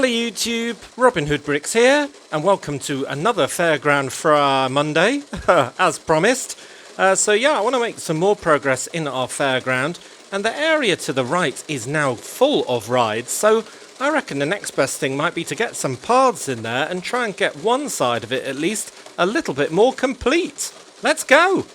Hello YouTube, Robin Hood Bricks here, and welcome to another Fairground for Monday, as promised. I want to make some more progress in our Fairground, and the area to the right is now full of rides, so I reckon the next best thing might be to get some paths in there and try and get one side of it at least a little bit more complete. Let's go!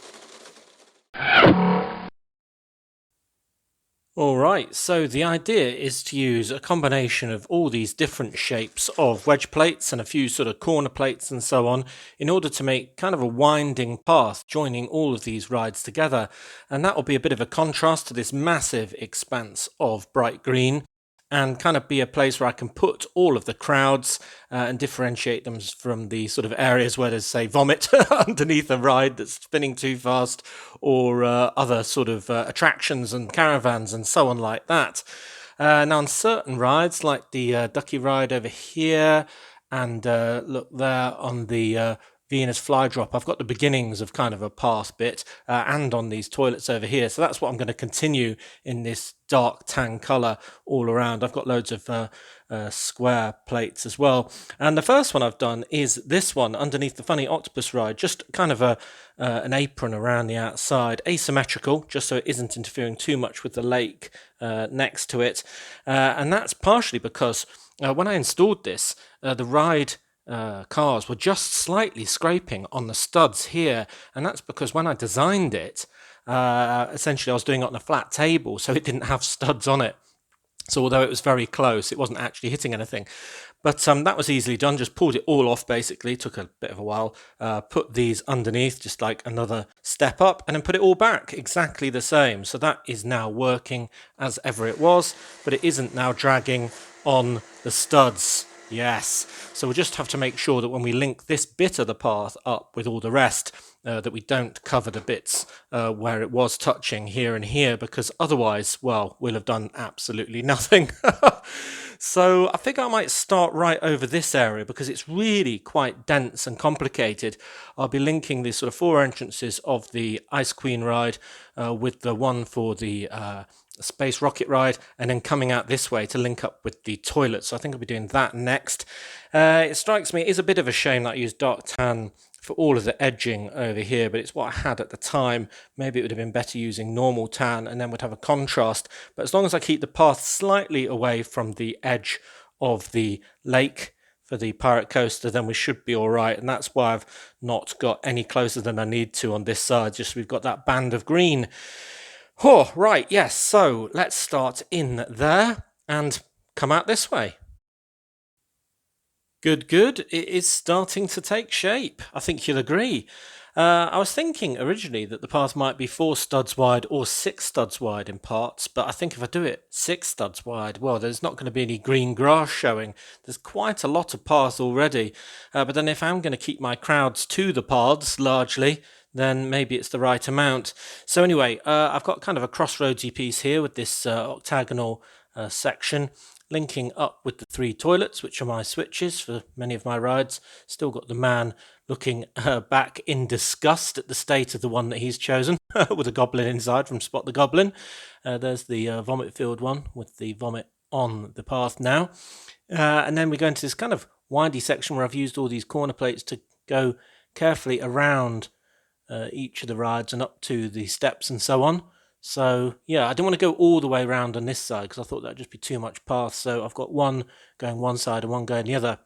Alright, so the idea is to use a combination of all these different shapes of wedge plates and a few sort of corner plates and so on in order to make kind of a winding path joining all of these rides together, and that will be a bit of a contrast to this massive expanse of bright green and kind of be a place where I can put all of the crowds and differentiate them from the sort of areas where there's, say, vomit underneath a ride that's spinning too fast, or other sort of attractions and caravans and so on like that. Now on certain rides, like the Ducky ride over here, and look there on the Venus fly drop, I've got the beginnings of kind of a path bit, and on these toilets over here, so that's what I'm going to continue in this dark tan colour all around. I've got loads of square plates as well, and the first one I've done is this one underneath the funny octopus ride, just kind of an apron around the outside, asymmetrical, just so it isn't interfering too much with the lake next to it, and that's partially because when I installed this, the ride cars were just slightly scraping on the studs here, and that's because when I designed it, essentially I was doing it on a flat table, so it didn't have studs on it. So although it was very close, it wasn't actually hitting anything. But that was easily done, just pulled it all off basically, took a bit of a while, put these underneath, just like another step up, and then put it all back exactly the same. So that is now working as ever it was, but it isn't now dragging on the studs. Yes, so we'll just have to make sure that when we link this bit of the path up with all the rest, that we don't cover the bits where it was touching here and here, because otherwise, well, we'll have done absolutely nothing. So I think I might start right over this area because it's really quite dense and complicated. I'll be linking the sort of four entrances of the Ice Queen ride with the one for the Space Rocket ride, and then coming out this way to link up with the toilet. So I think I'll be doing that next. It strikes me it is a bit of a shame that I used dark tan for all of the edging over here, but it's what I had at the time. Maybe it would have been better using normal tan and then would have a contrast, but as long as I keep the path slightly away from the edge of the lake for the Pirate Coaster, then we should be all right, and that's why I've not got any closer than I need to on this side, just we've got that band of green. Oh, right, yes, so let's start in there and come out this way. Good, it is starting to take shape. I think you'll agree. I was thinking originally that the path might be 4 studs wide or 6 studs wide in parts, but I think if I do it 6 studs wide, well, there's not going to be any green grass showing. There's quite a lot of path already, but then if I'm going to keep my crowds to the paths largely, then maybe it's the right amount. So anyway, I've got kind of a crossroadsy piece here with this octagonal section, linking up with the 3 toilets, which are my switches for many of my rides. Still got the man looking back in disgust at the state of the one that he's chosen, with a goblin inside from Spot the Goblin. There's the vomit field one with the vomit on the path now. And then we go into this kind of windy section where I've used all these corner plates to go carefully around each of the rides and up to the steps and so on. So yeah, I didn't want to go all the way around on this side because I thought that'd just be too much path. So I've got one going one side and one going the other.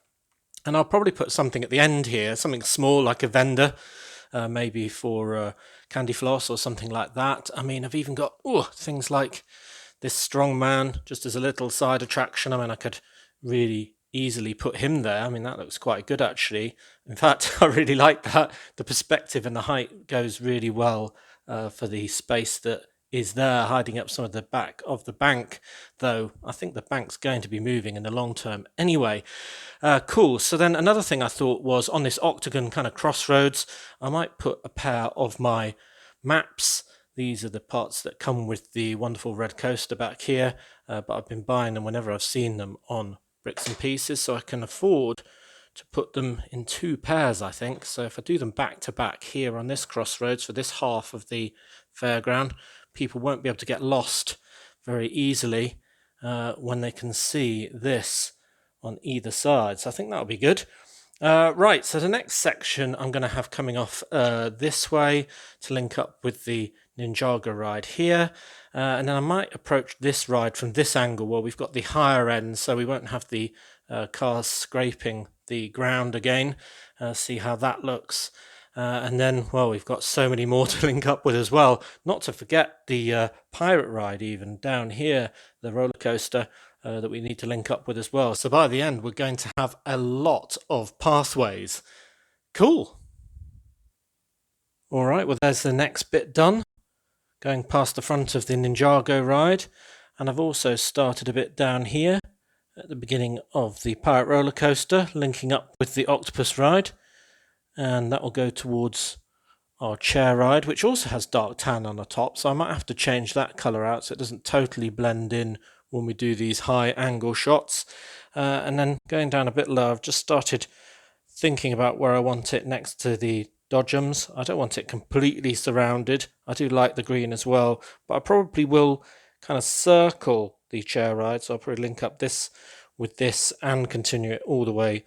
And I'll probably put something at the end here, something small like a vendor, maybe for candy floss or something like that. I mean, I've even got things like this strong man just as a little side attraction. I mean, I could really easily put him there. I mean, that looks quite good actually. In fact, I really like that. The perspective and the height goes really well for the space that is there, hiding up some of the back of the bank, though I think the bank's going to be moving in the long term anyway. Cool. So then another thing I thought was on this octagon kind of crossroads, I might put a pair of my maps. These are the parts that come with the wonderful red coaster back here, but I've been buying them whenever I've seen them on Bricks and Pieces, so I can afford to put them in 2 pairs, I think. So if I do them back to back here on this crossroads for this half of the fairground, people won't be able to get lost very easily when they can see this on either side. So I think that'll be good. Right, so the next section I'm going to have coming off this way to link up with the Ninjago ride here. And then I might approach this ride from this angle where we've got the higher end, so we won't have the cars scraping the ground again. See how that looks. And then, well, we've got so many more to link up with as well. Not to forget the pirate ride even down here, the roller coaster. That we need to link up with as well. So by the end, we're going to have a lot of pathways. Cool. All right, well, there's the next bit done. Going past the front of the Ninjago ride. And I've also started a bit down here at the beginning of the pirate roller coaster, linking up with the octopus ride. And that will go towards our chair ride, which also has dark tan on the top. So I might have to change that colour out so it doesn't totally blend in when we do these high angle shots. And then going down a bit low, I've just started thinking about where I want it next to the dodgems. I don't want it completely surrounded. I do like the green as well, but I probably will kind of circle the chair ride. So I'll probably link up this with this and continue it all the way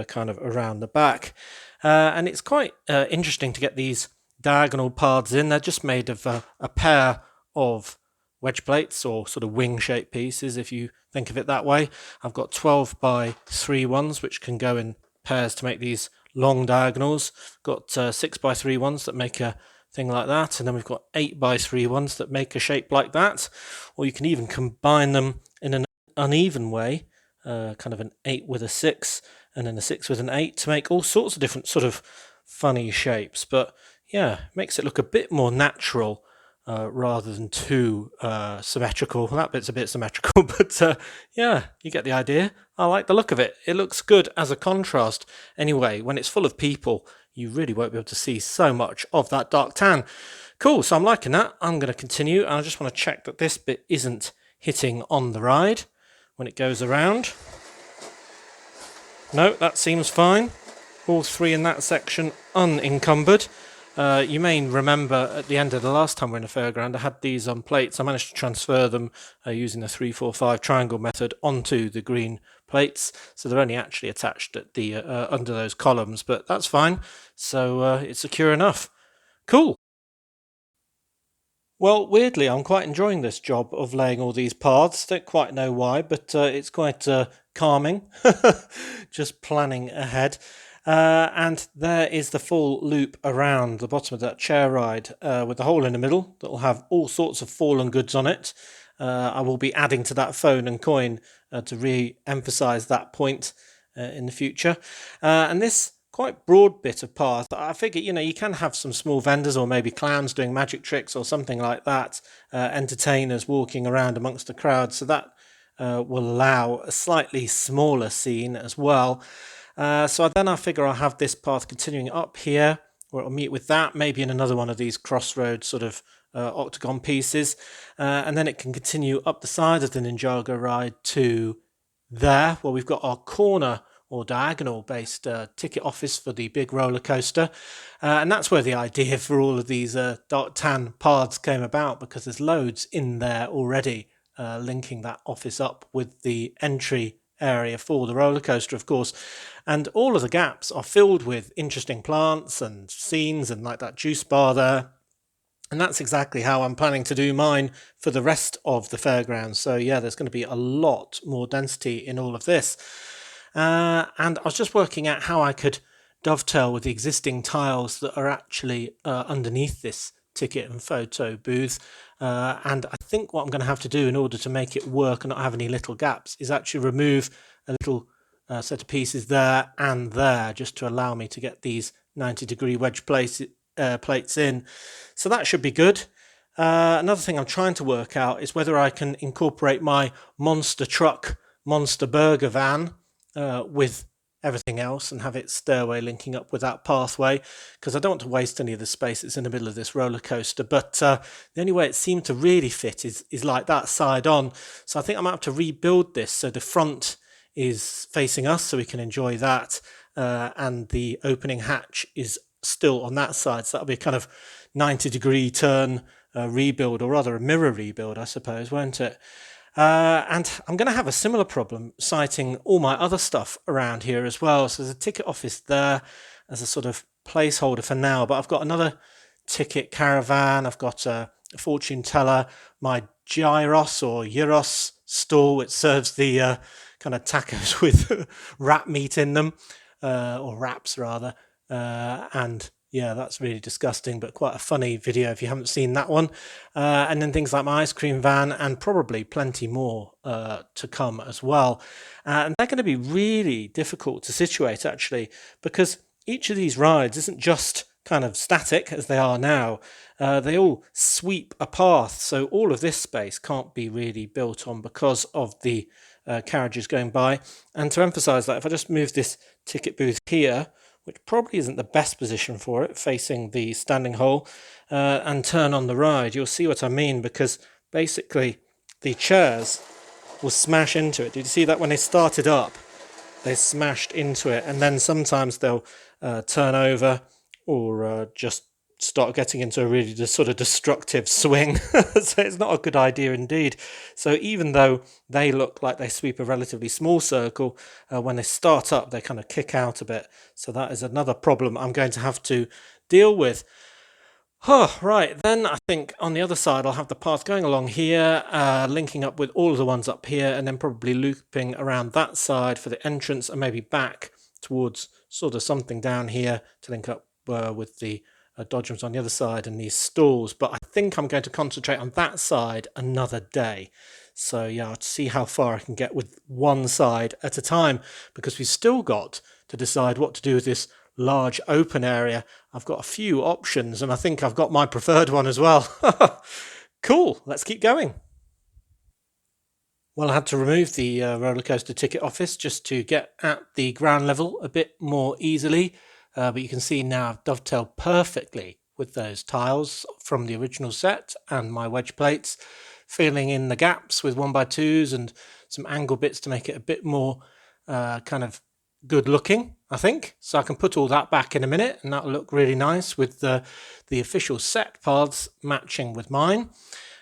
kind of around the back. And it's quite interesting to get these diagonal paths in. They're just made of a pair of wedge plates or sort of wing shaped pieces, if you think of it that way. I've got 12 by 3 ones which can go in pairs to make these long diagonals. Got 6 by 3 ones that make a thing like that, and then we've got 8 by 3 ones that make a shape like that. Or you can even combine them in an uneven way, kind of an 8 with a 6 and then a 6 with an 8 to make all sorts of different sort of funny shapes. But yeah, makes it look a bit more natural rather than too symmetrical. That bit's a bit symmetrical, but yeah, you get the idea. I like the look of it. It looks good as a contrast. Anyway, when it's full of people, you really won't be able to see so much of that dark tan. Cool, so I'm liking that. I'm going to continue, and I just want to check that this bit isn't hitting on the ride when it goes around. No, that seems fine. All 3 in that section unencumbered. You may remember at the end of the last time we were in a fairground, I had these on plates. I managed to transfer them using the 3-4-5 triangle method onto the green plates, so they're only actually attached at the under those columns, but that's fine. So it's secure enough. Cool. Well, weirdly, I'm quite enjoying this job of laying all these paths. Don't quite know why, but it's quite calming. Just planning ahead. And there is the full loop around the bottom of that chair ride with the hole in the middle that will have all sorts of fallen goods on it. I will be adding to that phone and coin to re-emphasize that point in the future. And this quite broad bit of path, I figure, you can have some small vendors or maybe clowns doing magic tricks or something like that, entertainers walking around amongst the crowd. So that will allow a slightly smaller scene as well. So then I figure I'll have this path continuing up here, where it'll meet with that, maybe in another one of these crossroads sort of octagon pieces. And then it can continue up the side of the Ninjago ride to there, where we've got our corner or diagonal based ticket office for the big roller coaster. And that's where the idea for all of these dark tan paths came about, because there's loads in there already linking that office up with the entry area for the roller coaster, of course. And all of the gaps are filled with interesting plants and scenes and like that juice bar there. And that's exactly how I'm planning to do mine for the rest of the fairgrounds. So yeah, there's going to be a lot more density in all of this. And I was just working out how I could dovetail with the existing tiles that are actually underneath this ticket and photo booth. And I think what I'm going to have to do in order to make it work and not have any little gaps is actually remove a little set of pieces there and there, just to allow me to get these 90-degree wedge plates in. So that should be good. Another thing I'm trying to work out is whether I can incorporate my monster truck, monster burger van with everything else and have its stairway linking up with that pathway, because I don't want to waste any of the space that's in the middle of this roller coaster. But the only way it seemed to really fit is like that side on. So I think I might have to rebuild this so the front is facing us so we can enjoy that, and the opening hatch is still on that side. So that'll be a kind of 90-degree turn rebuild, or rather a mirror rebuild, I suppose, won't it? And I'm going to have a similar problem citing all my other stuff around here as well. So there's a ticket office there as a sort of placeholder for now, but I've got another ticket caravan, I've got a fortune teller, my gyros or gyros stall, which serves the kind of tacos with rat meat in them, or wraps rather. And yeah, that's really disgusting, but quite a funny video if you haven't seen that one. And then things like my ice cream van, and probably plenty more to come as well. And they're going to be really difficult to situate actually, because each of these rides isn't just kind of static as they are now. They all sweep a path, so all of this space can't be really built on because of the carriages going by. And to emphasize that, if I just move this ticket booth here, which probably isn't the best position for it, facing the standing hole, and turn on the ride, you'll see what I mean, because basically the chairs will smash into it. Did you see that when they started up? They smashed into it, and then sometimes they'll turn over or just start getting into a really sort of destructive swing. So it's not a good idea indeed. So even though they look like they sweep a relatively small circle, when they start up, they kind of kick out a bit. So that is another problem I'm going to have to deal with. Right, then I think on the other side I'll have the path going along here, linking up with all of the ones up here, and then probably looping around that side for the entrance, and maybe back towards sort of something down here to link up with the dodgems on the other side and these stalls. But I think I'm going to concentrate on that side another day. So yeah, I'll see how far I can get with one side at a time, because we've still got to decide what to do with this large open area. I've got a few options, and I think I've got my preferred one as well. Cool, let's keep going. Well, I had to remove the roller coaster ticket office just to get at the ground level a bit more easily, but you can see now I've dovetailed perfectly with those tiles from the original set and my wedge plates, filling in the gaps with 1x2s and some angle bits to make it a bit more kind of good looking, I think. So I can put all that back in a minute, and that'll look really nice with the official set paths matching with mine.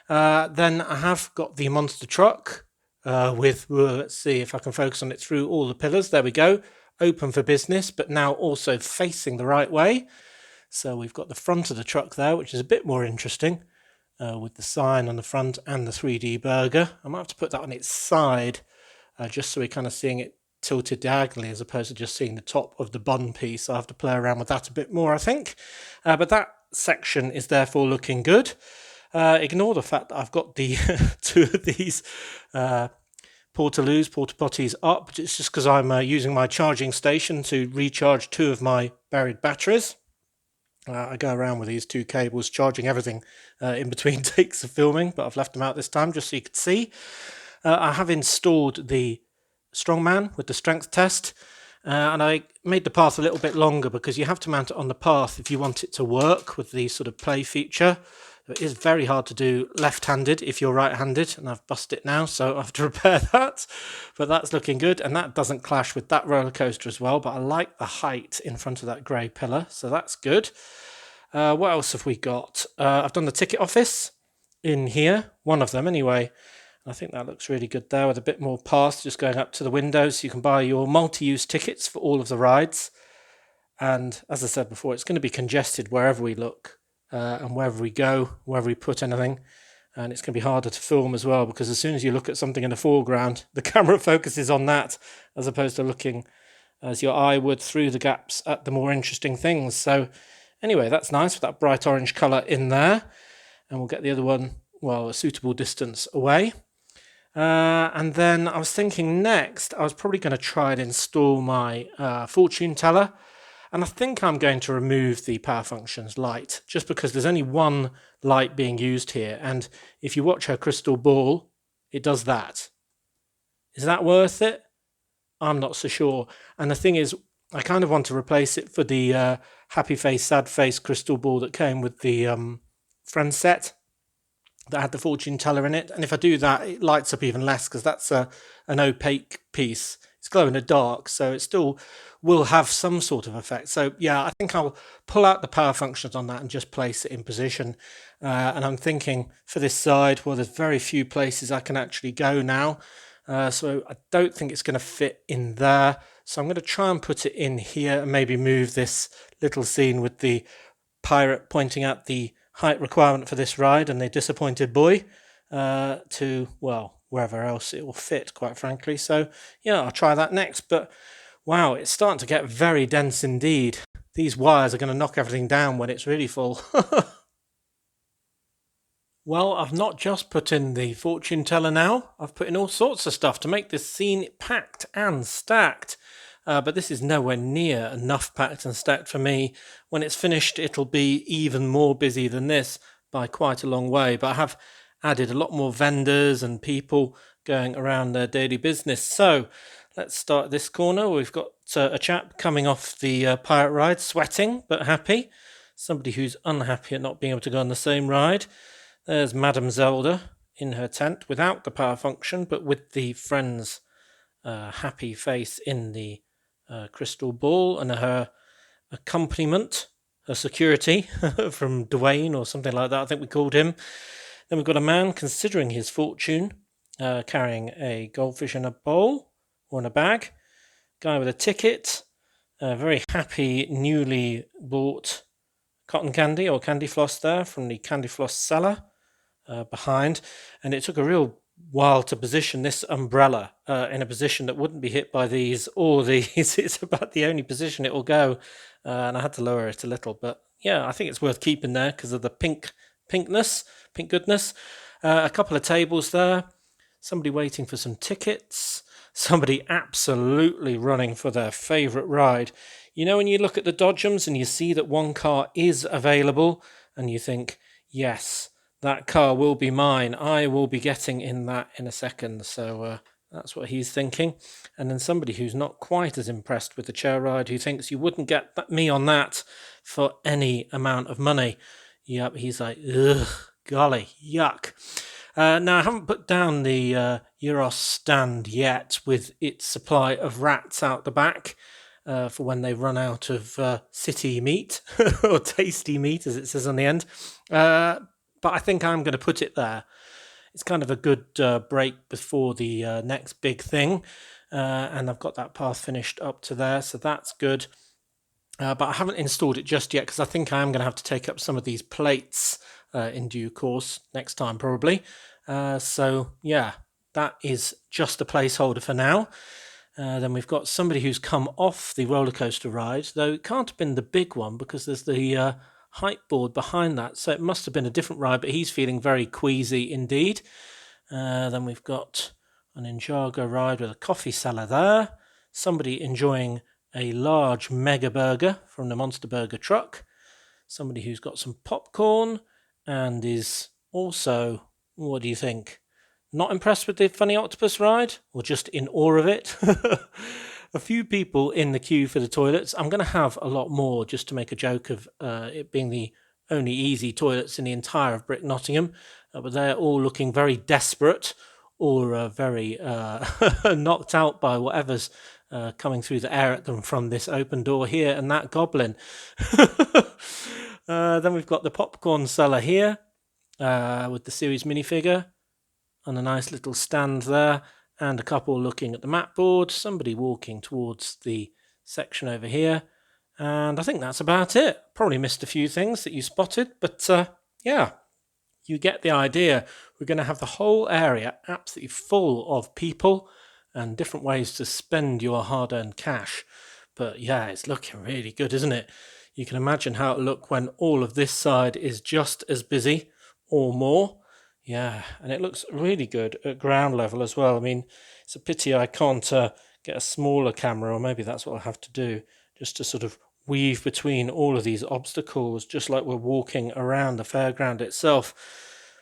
Then I have got the monster truck with, let's see if I can focus on it through all the pillars. There we go. Open for business, but now also facing the right way. So we've got the front of the truck there, which is a bit more interesting, with the sign on the front and the 3D burger. I might have to put that on its side, just so we're kind of seeing it tilted diagonally as opposed to just seeing the top of the bun piece. I have to play around with that a bit more, I think. But that section is therefore looking good. Ignore the fact that I've got the two of these porta potties up. It's just because I'm using my charging station to recharge two of my buried batteries. I go around with these two cables charging everything in between takes of filming, but I've left them out this time just so you could see. I have installed the strongman with the strength test, and I made the path a little bit longer because you have to mount it on the path if you want it to work with the sort of play feature. It is very hard to do left-handed if you're right-handed, and I've busted it now, so I have to repair that. But that's looking good, and that doesn't clash with that roller coaster as well, but I like the height in front of that grey pillar, so that's good. What else have we got? I've done the ticket office in here, one of them anyway. I think that looks really good there, with a bit more path just going up to the windows, so you can buy your multi-use tickets for all of the rides. And as I said before, it's going to be congested wherever we look. And wherever we go, wherever we put anything, and it's going to be harder to film as well, because as soon as you look at something in the foreground, the camera focuses on that as opposed to looking as your eye would through the gaps at the more interesting things. So anyway, that's nice with that bright orange colour in there, and we'll get the other one, well, a suitable distance away. And then I was thinking next I was probably going to try and install my fortune teller. And I think I'm going to remove the power functions light, just because there's only one light being used here. And if you watch her crystal ball, it does that. Is that worth it? I'm not so sure. And the thing is, I kind of want to replace it for the happy face, sad face crystal ball that came with the friend set that had the fortune teller in it. And if I do that, it lights up even less, because that's an opaque piece. It's glow in the dark, so it still will have some sort of effect. So yeah, I think I'll pull out the power functions on that and just place it in position. And I'm thinking for this side, well, there's very few places I can actually go now. So I don't think it's going to fit in there. So I'm going to try and put it in here and maybe move this little scene with the pirate pointing out the height requirement for this ride and the disappointed boy to, well, wherever else it will fit, quite frankly. So, yeah, I'll try that next. But wow, it's starting to get very dense indeed. These wires are going to knock everything down when it's really full. Well, I've not just put in the fortune teller now, I've put in all sorts of stuff to make this scene packed and stacked. But this is nowhere near enough packed and stacked for me. When it's finished, it'll be even more busy than this by quite a long way. But I have added a lot more vendors and people going around their daily business. So let's start this corner. We've got a chap coming off the pirate ride, sweating but happy. Somebody who's unhappy at not being able to go on the same ride. There's Madame Zelda in her tent without the power function, but with the friend's happy face in the crystal ball and her accompaniment, her security from Dwayne or something like that, I think we called him. Then we've got a man considering his fortune, carrying a goldfish in a bowl or in a bag. Guy with a ticket, a very happy newly bought cotton candy or candy floss there from the candy floss seller behind, and it took a real while to position this umbrella in a position that wouldn't be hit by these or these. It's about the only position it will go, and I had to lower it a little, but yeah, I think it's worth keeping there because of the pink goodness. A couple of tables there, somebody waiting for some tickets, somebody absolutely running for their favourite ride. You know, when you look at the Dodgems and you see that one car is available and you think, yes, that car will be mine. I will be getting in that in a second. So that's what he's thinking. And then somebody who's not quite as impressed with the chair ride, who thinks you wouldn't get me on that for any amount of money. Yep, he's like, ugh, golly, yuck. Now, I haven't put down the Euros stand yet with its supply of rats out the back for when they run out of city meat or tasty meat, as it says on the end. But I think I'm going to put it there. It's kind of a good break before the next big thing. And I've got that path finished up to there, so that's good. But I haven't installed it just yet because I think I am going to have to take up some of these plates in due course next time, probably. So, yeah, that is just a placeholder for now. Then we've got somebody who's come off the roller coaster ride, though it can't have been the big one because there's the height board behind that, so it must have been a different ride, but he's feeling very queasy indeed. Then we've got an Ninjago ride with a coffee cellar there, somebody enjoying a large mega burger from the Monster Burger truck, somebody who's got some popcorn and is also, what do you think, not impressed with the Funny Octopus ride or just in awe of it? A few people in the queue for the toilets. I'm going to have a lot more just to make a joke of it being the only easy toilets in the entire of Brick Nottingham, but they're all looking very desperate or very knocked out by whatever's coming through the air at them from this open door here and that goblin. Then we've got the popcorn cellar here with the series minifigure on a nice little stand there, and a couple looking at the map board, somebody walking towards the section over here, and I think that's about it. Probably missed a few things that you spotted, but yeah, you get the idea. We're going to have the whole area absolutely full of people and different ways to spend your hard-earned cash. But yeah, it's looking really good, isn't it? You can imagine how it'll look when all of this side is just as busy or more. Yeah, and it looks really good at ground level as well. I mean, it's a pity I can't get a smaller camera, or maybe that's what I'll have to do, just to sort of weave between all of these obstacles, just like we're walking around the fairground itself.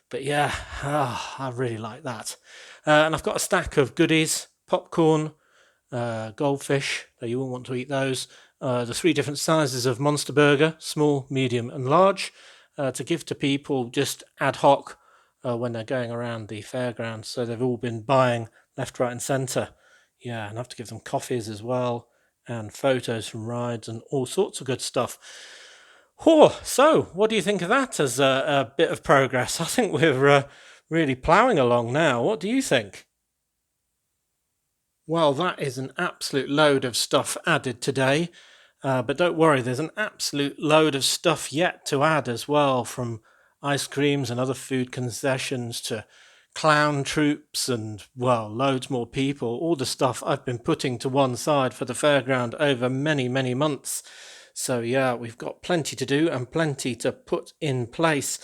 But yeah, I really like that. And I've got a stack of goodies, popcorn, goldfish, though you wouldn't want to eat those, the 3 different sizes of Monster Burger, small, medium and large, to give to people just ad hoc when they're going around the fairground. So they've all been buying left, right and centre. Yeah, and I have to give them coffees as well and photos from rides and all sorts of good stuff. So, what do you think of that as a bit of progress? I think we're really ploughing along now. What do you think? Well, that is an absolute load of stuff added today. But don't worry, there's an absolute load of stuff yet to add as well, from ice creams and other food concessions to clown troops and, well, loads more people. All the stuff I've been putting to one side for the fairground over many, many months. So, yeah, we've got plenty to do and plenty to put in place.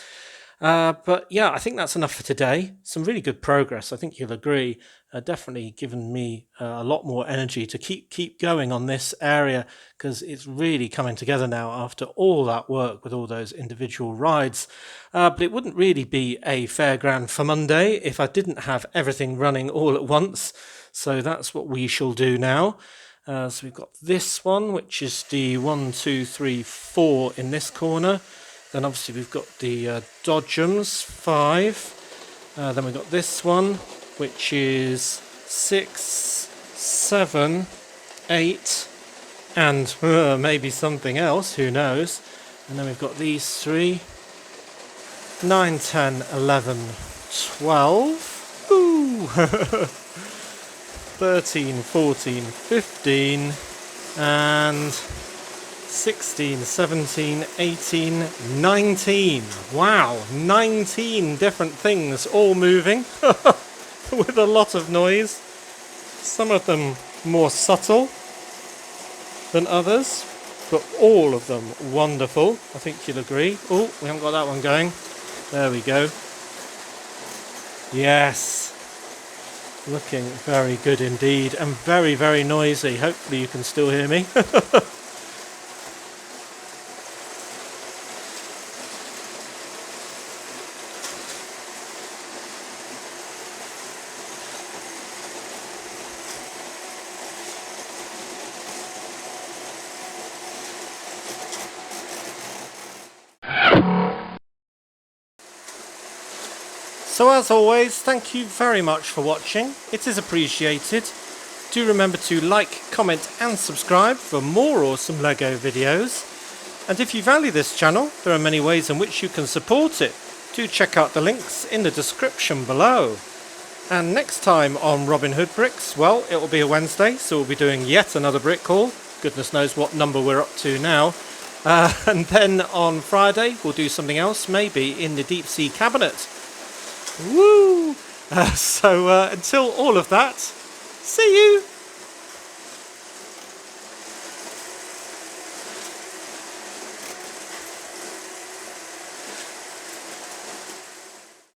But yeah, I think that's enough for today. Some really good progress. I think you'll agree. Definitely given me a lot more energy to keep going on this area, because it's really coming together now after all that work with all those individual rides. But it wouldn't really be a fairground for Monday if I didn't have everything running all at once. So that's what we shall do now. So we've got this one, which is the 1, 2, 3, 4 in this corner. Then obviously we've got the Dodgems, 5. Then we've got this one, which is 6, 7, 8, and maybe something else, who knows. And then we've got these 3, 9, 10, 11, 12. Ooh! 13, 14, 15, and 16, 17, 18, 19. Wow, 19 different things all moving with a lot of noise. Some of them more subtle than others, but all of them wonderful. I think you'll agree. Oh, we haven't got that one going. There we go. Yes. Looking very good indeed, and very, very noisy. Hopefully you can still hear me. So as always, thank you very much for watching. It is appreciated. Do remember to like, comment and subscribe for more awesome LEGO videos. And if you value this channel, there are many ways in which you can support it. Do check out the links in the description below. And next time on Robin Hood Bricks, well, it will be a Wednesday, so we'll be doing yet another brick haul. Goodness knows what number we're up to now. And then on Friday, we'll do something else, maybe in the deep sea cabinet. Woo! So until all of that, see you